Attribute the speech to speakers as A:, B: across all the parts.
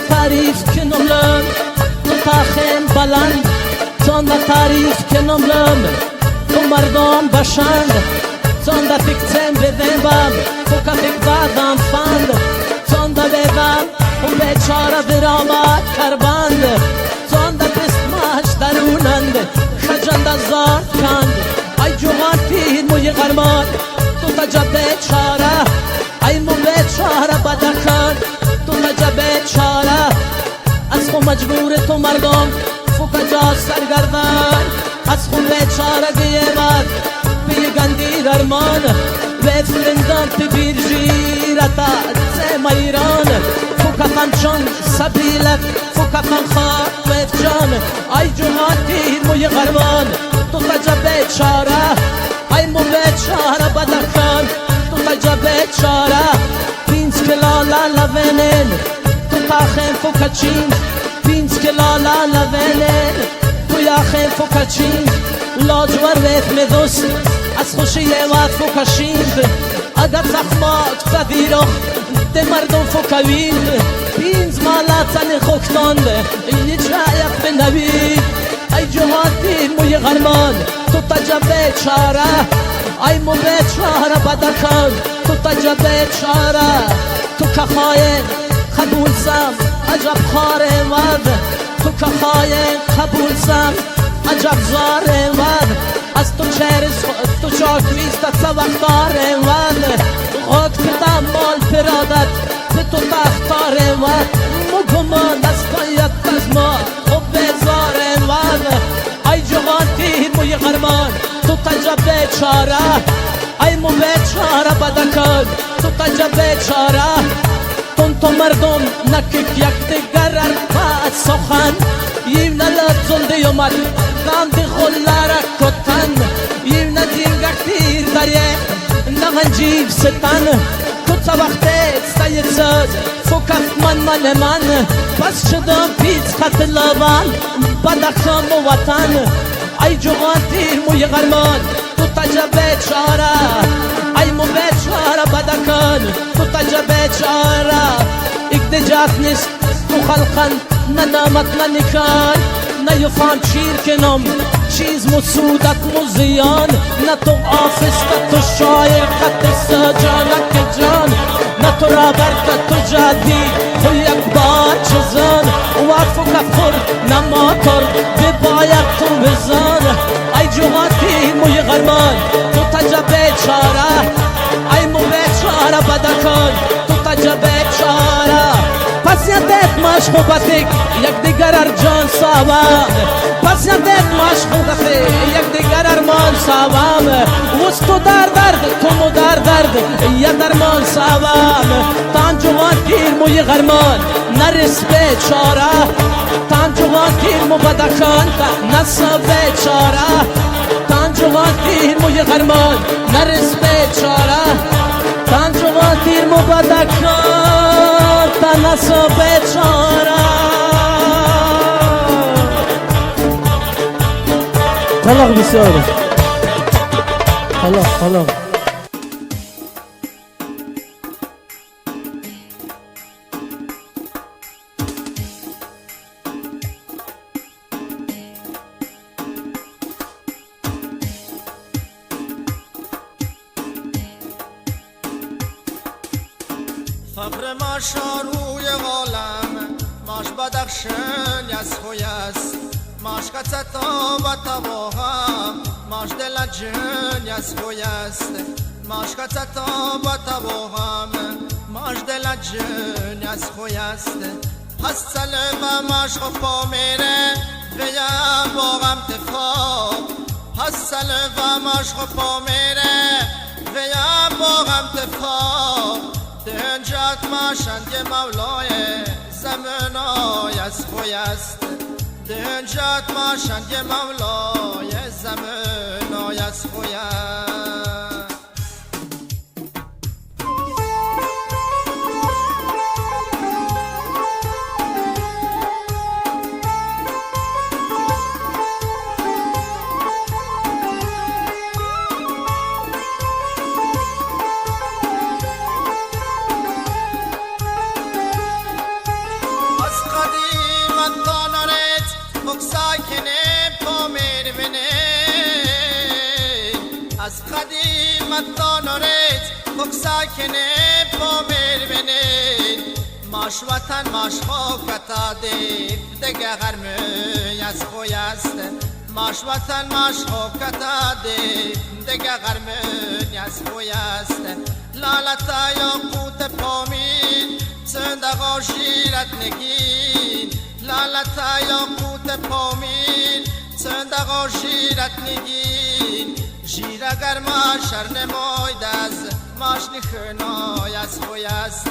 A: تعریف کنم تو تاخم بلند چون تعریف کنم تو مردم بشند چون فکتم بدم فکر فکر دادم فند چون بدم اون بیچاره درآمد کربند چون پسماش درونند خجند از زار کند ای جوان پیر موی غرمان تو تجا بیچاره ای مو بیچاره بدکن تو تجا بیچاره از خو مجبور تو مردم فکر جا سرگردن از خو بیچاره گیمد بی گندی درمان و فرندان پی بیر جیرتا زم ایران فکرم چون سبیلت فکرم خواه و افجان ای جوان پیر موی غرمان تو تجا بیچاره ای مو بیچاره بدکن تو تجا بیچاره 5 کلالا لونن تو تاخم فکچین 5 کلالا لونن تو یاخم فکچین لاجور ویت دوست از خوشی وقت فکشین اگر تخمات فدیرخ ده مردم فکوین 5 مالاتن خوکتاند یه جایق بنوید ای جهاتی موی غرمان تو تجا بیچاره ای مو بیچاره بدکن تو تجا بیچاره تو که خواهی قبول سم عجب خاره ود تو که خواهی قبول سم عجب زاره ود از تو چهرس تو چاکویست سوختاره ود خود کدام مال پرادت به تو تختاره ود مگمان از قایت از ما خوب بزاره ود ای جوان تیر موی غرمان تو تجا بیچاره ای مو بیچاره بدکن تو تجا بیچاره تو مردم نکک یک دیگر ارپا سخن یو نلد زنده اومد نام دی خلاره کتن یو ندینگک دیر داره نغنجیب ستن کتا وقتی سید ساز فکت من پس شدم پیچ قتلابان بدخشان و وطن ای جوان تیر موی غرمان تو تجا بیچاره ای مو بیچاره بدکن تو تجا بیچاره ایک نجات نیست تو خلقن نه نامت نه نکان نه یفان چیر کنم چیز مسودت مزیان نه تو آفس نه تو شایر خط سجان که جان نه تو رابرت نه تو جادی تو یک بار چزان وقفو کفر نه ماتر بباید تو بزان ای جوانتی موی غرمان تو تجا بیچاره ای مو بیچاره بدکن تو تجا بیچاره پس یادت مشغوبتک یک دیگر ارجان ساوام پس یادت مشغوبتک یک دیگر ارمان ساوام وست تو در درد تو مو در درد یا درمان ساوام تان جوان تیر موی غرمان نرس بیچاره تان جوان تیر مو بدکن نسا بیچاره تان جوان تیر موی غرمان نرس بیچاره تان جوان تیر مو بدکن نسا بیچاره طلاق بسیاره طلاق
B: فقر ماش روی عالم ماش بدخشن یز خویست ماش کتتا و تواهم ماش دل جن یز خویست ماش کتتا و تواهم ماش دل جن یز خویست حسل و ماش خفا میره ویا باغم تفا حسل و ماش خفا میره ویا باغم تفا دنجات ماشند یه مولای زمنای از خویست دنجات ماشند یه مولای زمنای از خویست از قدیم مطانورت خوک ساکنه پامیر بینید ماش وطن ماش خوکتا دیف دگه غرمی از خوی است ماش وطن ماش خوکتا دیف دگه غرمی از خوی است لالتا یا قوت پامیر صندقا شیرت نگین لالتا یا قوت پامیر صندقا شیرت نگین شیر اگر ماشر نماید از ماش نخنای از خوی است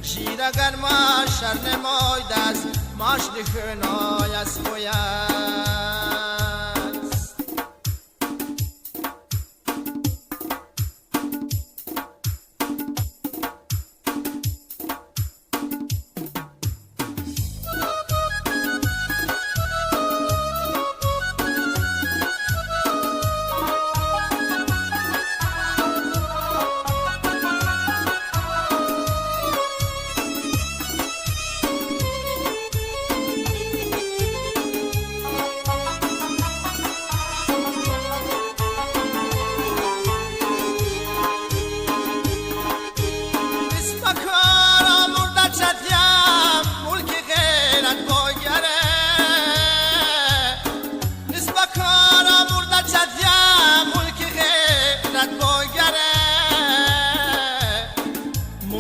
B: شیر اگر ماشر نماید از ماش نخنای از خوی است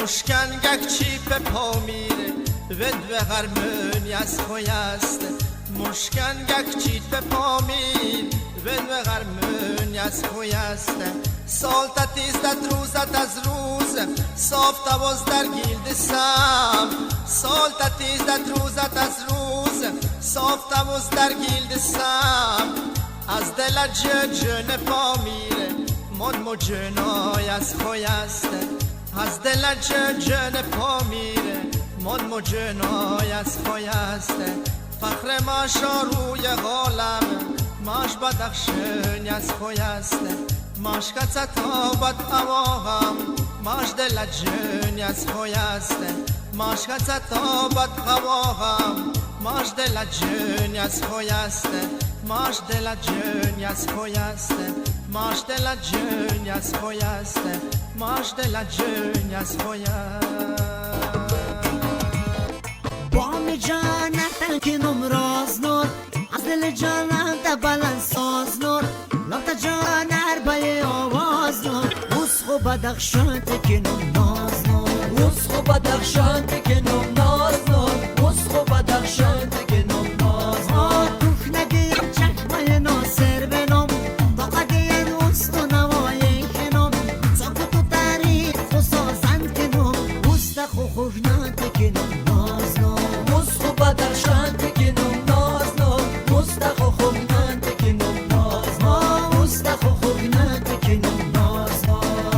B: مشکن گک چیپ پا میره ود به غرمونی از خوی است مشکن گک چیپ پا میره ود به غرمونی از خوی است سال تیزدت روزت از روز صاف تواز در گیلد سم سال تیزدت روزت از روز صاف تواز در گیلد سم از دل جن پا میره من جنای از خوی است از دل جن پا میره من جنای از خوی است فخر ماشا روی غالم ماش بدخشن از خوی است ماش کچت آبد هواهم ماش دل جن از خوی است ماش کچت آبد هواهم ماش دل جن از خوی است ماش دل جن از خوی است ماش دل جن از خوی است ماش دل جن از خوی
C: بام جانت که نمراز نور از دل جانت بلند ساز نور لطا جان عربای آواز نور وسخو بدخشانت که نمناز نور
A: وسخو بدخشانت که نمناز نور وسخو بدخشانت که نمناز نور
C: توف نگیم چکمای ناصر بنام طاقتی دوست و نوای کنم ساکو تو تاریخ و سازند کنم مستخو خوشنات که نمناز نور
A: وسخو بدخشانت که نمناز نور مستخو خوشنات که نمناز نور
C: مستخو خوشنات که نمناز نور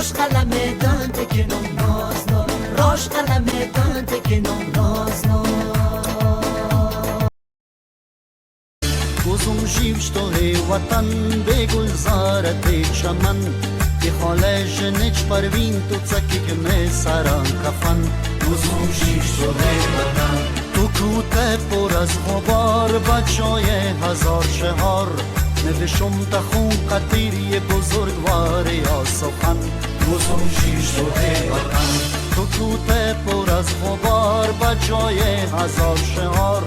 C: روش قلم دان تکنم نازنو روش قلم دان تکنم نازنو
D: گزم جیوش تو هی وطن به گلزارت چمن که خاله جنچ پروین تو چکی که می سران کفن گزم جیوش تو هی وطن تو کوته پر از غبار بچای هزار شهر نوشم تخون قطیری بزرگوار یا سخن گزم جیوش تو هی وطن تو کوته پر از غبار بچای هزار شهر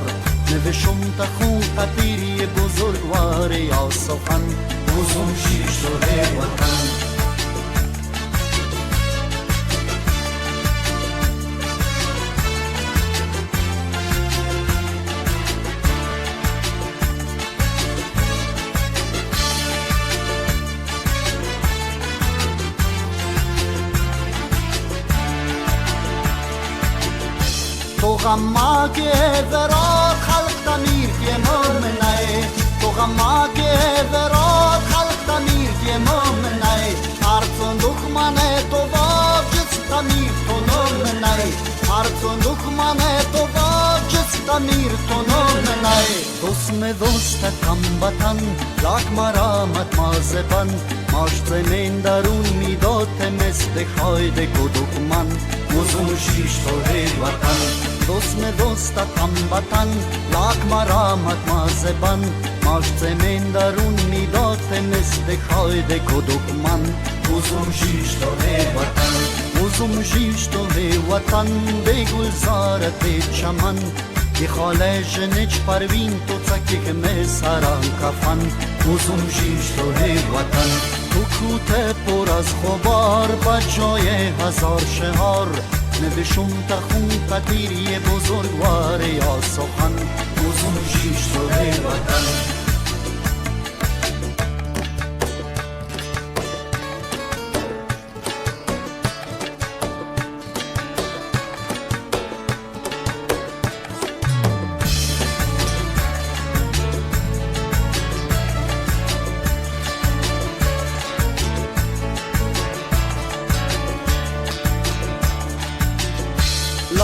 D: نوشم تخون قطیری بزرگوار یا سخن گزم جیوش تو هی وطن تو غما که ورات خلق تمیر که مومنه تو غما که ورات خلق تمیر که مومنه هرچون دخمنه تو باب جس تمیر تو نومنه هرچون دخمنه تو باب جس تمیر تو نومنه دوسم دوست کم بطن لاک مرامت مازبن ماشت من درون میداد مثل خایده که دخمن گزم جیش تو هی وطن دوسم دوست هموطن لاک مرامت مازبان ماشت من درون میداد مثل خایده که دخمن گزم جیش تو هی وطن گزم جیش تو هی وطن به گلزارت چمن که خاله جنچ پروین تو چکی که می سران کفن گزم جیش تو هی وطن تو کوته پر از غبار بچای هزار شهر نوشم تخون قطیری بزرگوار یا سخن گزم جیش تو هی وطن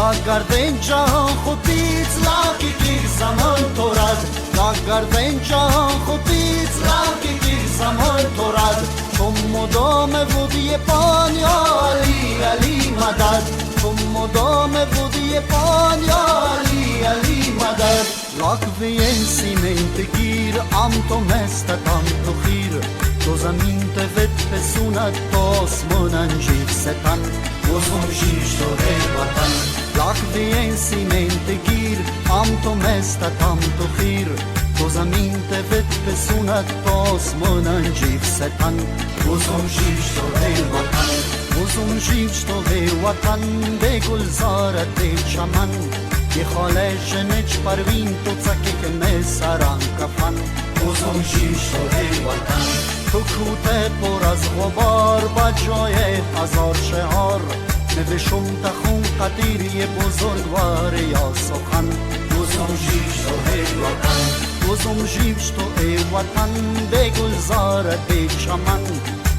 D: لاگردن جهان خودیت لاکی گیر زمان تو رد لاگردن جهان خودیت لاکی گیر زمان تو رد چون مدام بودی پان یا علی علی مدد چون مدام بودی پان یا علی علی مدد لاک وین سیمنت گیر ام تو مستت ام تو خیر تو زمین تفت پسونت تو آسمان انجیر ستن گزم جیش تو هی وطن لاک وین سیمنت گیر ام تو مستت ام تو خیر تو زمین تفت پسونت تو آسمان انجیر ستن گزم جیش تو هی وطن گزم جیش تو هی وطن به گلزارت چمن که خاله جنچ پروین تو چکی که می سران کفن گزم جیش تو هی وطن تو کوته پر از غبار بجای هزار شهر نوشم تخون قطیری بزرگوار یا سخن گزم جیش تو هی وطن گزم جیش تو ای وطن به گلزارت چمن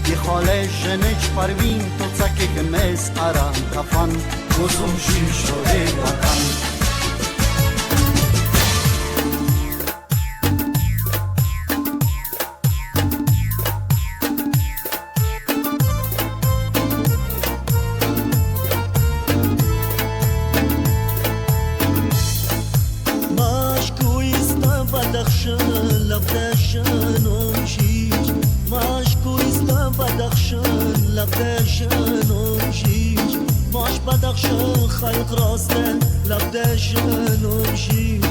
D: که خاله جنچ پروین تو چکی که می سران کفن گزم جیش تو ای وطن خلق راسته لب دشن و شیج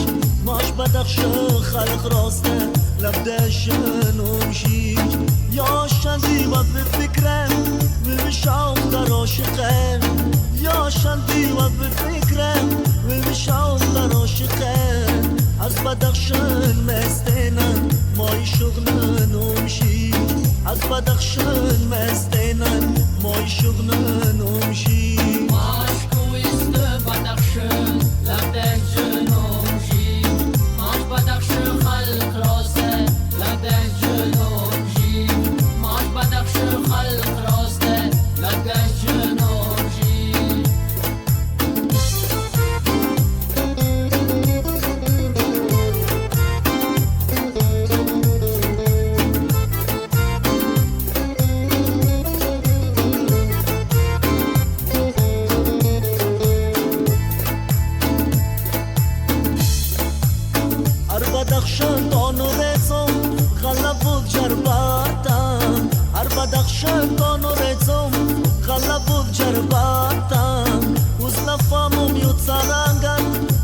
D: ماش بدخشن خلق راسته لب دشن و شیج یا شندی و به فکرم بمشام در عاشقم یا شندی و به فکرم بمشام در عاشقم از بدخشن مستنن مای شغلن و شیج از بدخشن مستنن مای شغلن و شیج بدخشن لب جنوبی ماش بدخشن خلق راسته لب جنوبی ماش بدخشن خلق konurezom Ghalabov jarbatam Uz lafamom yutsarangan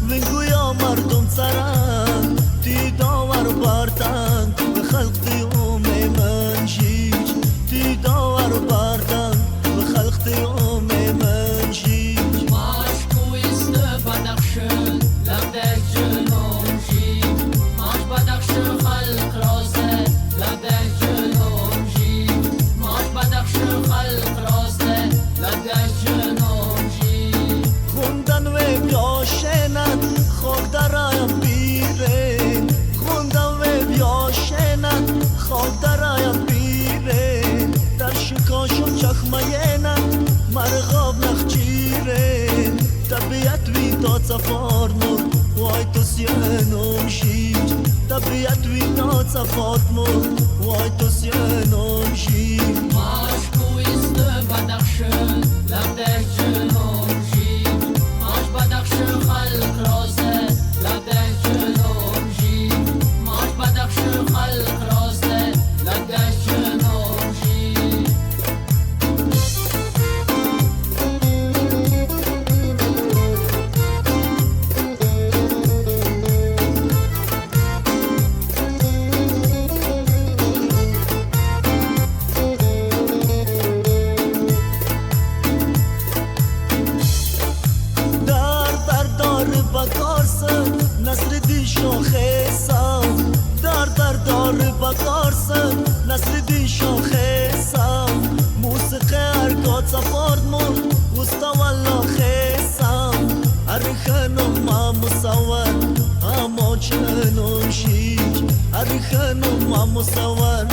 D: Vinguya mardom tsaran Ti davar bartan Bekhalqti yom manjij Ti davar bartan Bekhalqti yom manjij
A: Maash kouyiste badakshön Labdek jönum jib Maash badakshön khalq roze Labdek jönum jib Maash badakshön khalq roze Labdek jönum jib
D: Khundan ve byoshenat Khok darayam biren Khundan ve byoshenat Khok darayam biren Dar shikoshum chakmayenat Marghav nakhchiren Tabiat vito tzafar mur Vay to sienom shij Tabiat vito tzafar mur Vay to sienom shij
A: Maash kouyiste badakshön Labdek jönum jib Maash badakshön khalq roze Labdek jönum jib Maash badakshön khalq roze Labdek jönum jib
D: Dar bakarsan Nasreddin shokhesam Dar bakarsan Nasreddin shokhesam Musiqe argot safard mur Usta walla khesam Arikhanum ma musawar Amo janum shij Arikhanum ma musawar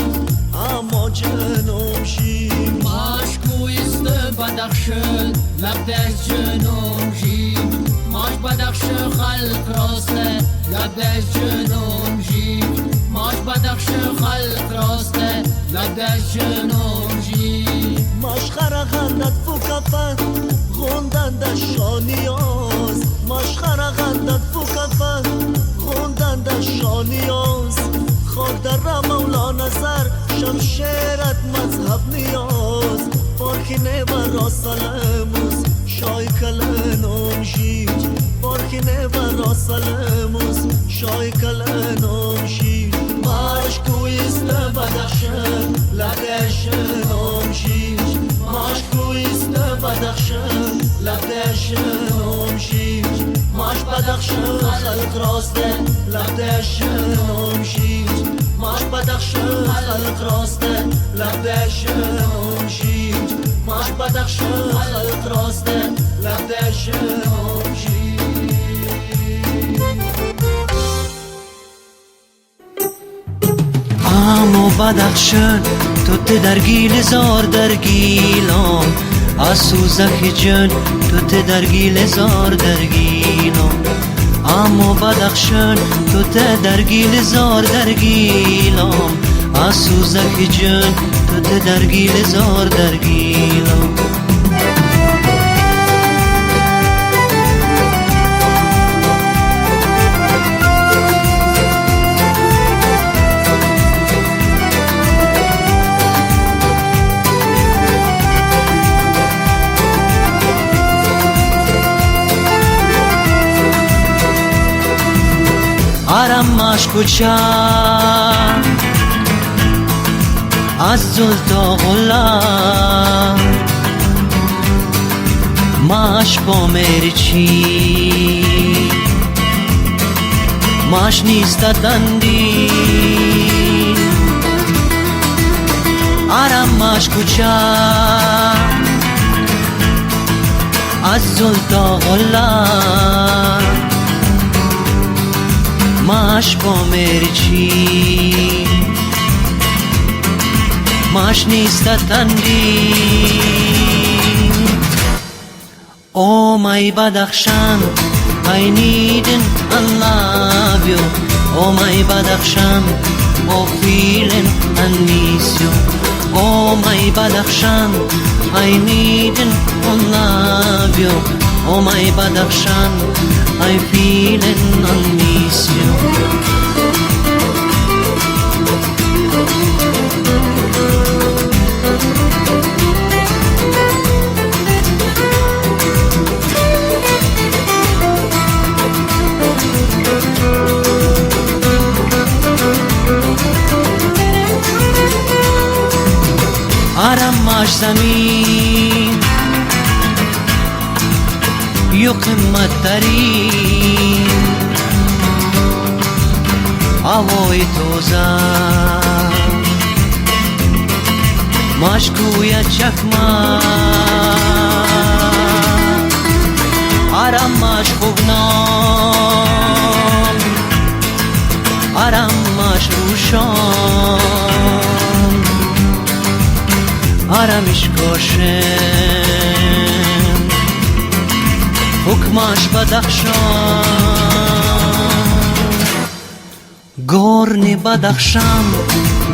D: Amo janum shij
A: Maash kouyiste badakshön Labdek jönum jib Maash badakshön khalq roze Labdek jönum jib Maash badakshön khalq roze Labdek jönum jib
D: Mashkhara ghandat fukafan Ghundan da shoniyos Mashkhara ghandat fukafan Ghundan da shoniyos Khod dar mawla nazar Shamsherat mazhab niyos Porkhine baro salamus Shoy kalanom shij Porkhine baro salamus Shoy kalanom shij Maash kouyiste badakshön Labdek jönum shij Maash kouyiste badakshön Labdek jönum shij Maash badakshön khalq roste Labdek jönum shij Maash badakshön khalq roste Labdek jönum shij Maash badakshön khalq roste Labdek jönum shij
E: Amo badakshön تو در گیل زار در گیلم اسوزخ جن تو در گیل زار در گیلم اما بدخشان تو در گیل زار در گیلم اسوزخ جن تو در گیل زار در گیلم آرام مشکو چند از زل تا غلام ماش با مرچی ماش نیست دندی آرام مشکو چند از زل تا غلام ماش با مرچی ماش نیست تندی Oh my Badakhshan, I need and love you. Oh my Badakhshan, oh feeling and miss you. Oh my Badakhshan, I need and love you. Oh my Badakhshan, I feeling and miss you. ترین یو قمت ترین هوای توزه مشکوی چکمه آرام مشکوبنام آرام مشروشان آرامش کشم حکمش بدخشان горный Бадахшан,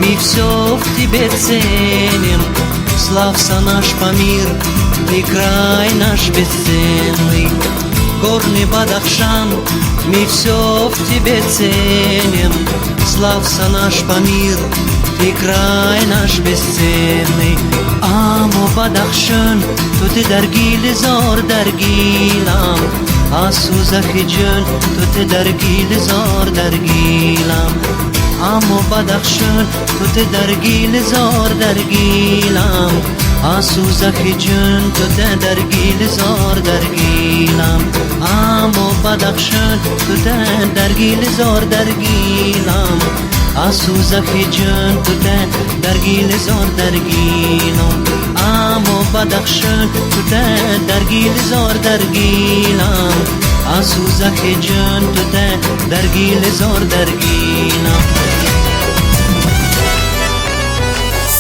E: мы все в тебе ценим. Славься наш Памир и край наш бесценный. Горный Бадахшан, мы все в тебе ценим. Славься наш Памир и край наш бесценный. Амо Бадахшан, то ты даргил зор даргилам. آسوزه جون تو ته درگیل زار درگیلم اما بدخشان تو ته درگیل زار درگیلم آسوزه جون تو ته درگیل زار درگیلم اما بدخشان تو ته درگیل زار درگیلم آسوزه جون تو ته درگیل زار درگیلم اما بدخشان تو ته درگیل زار درگیلم آسوزه جون تو ته درگیل زار درگیلم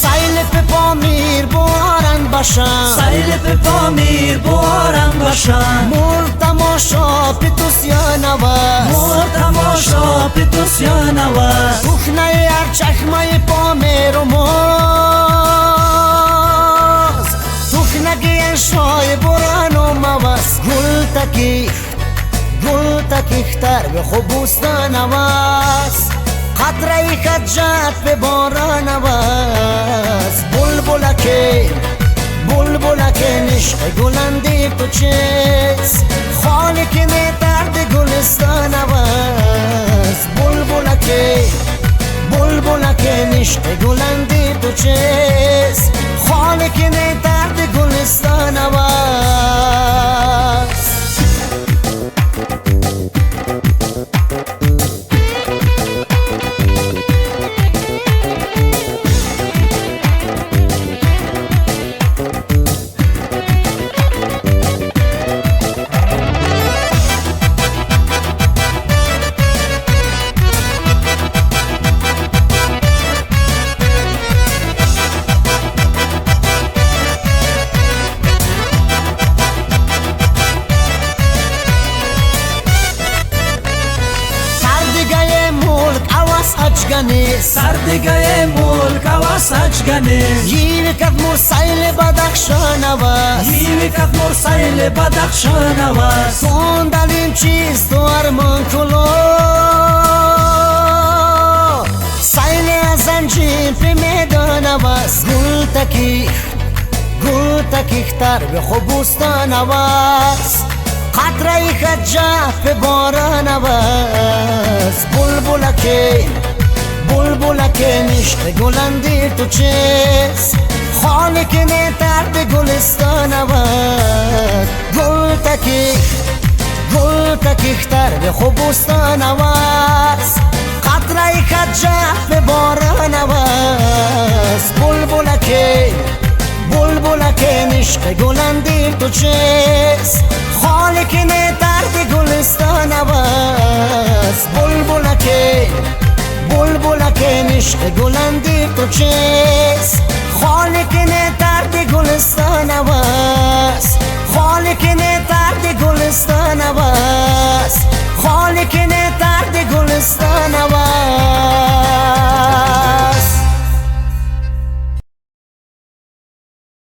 C: سیل په پامیر باران باشم
A: سیل په پامیر باران باشم
C: مور تماشا پیتوسیان آواز
A: مور تماشا پیتوسیان آواز
C: کوخنه هر چشمه پامیر و ماز کوخنه شای باران و مواز گل تکیختر به خوبوستان آواز قطره خجات به باران آواز بلبلکه نشق گلندی تو چیز خالق نیترد گلستان آواز بلبلکه نشق گلندی تو چیز خالق نیترد گلستان آواز
A: سردگه ملک آواز اچگنه
C: یوی کف مرسیل بدخشان آواز
A: یوی کف مرسیل بدخشان آواز
C: کندالین چیز تو ارمان کلو سیل زنجیر پی میدان آواز گل تکیختر به خوبوستان آواز قطره خجاف به باران آواز بلبلکه نشق گلندی تو چیز خالق نیترد گلستان آواز گل تکیختر به خوبوستان آواز قطره خجاف به باران آواز بلبلکه نشق گلندی تو چیز خالق نیترد گلستان آواز بلبلکه نشق گلندی تو چیز خالق نیترد گلستان آواز خالق نیترد گلستان آواز خالق نیترد گلستان آواز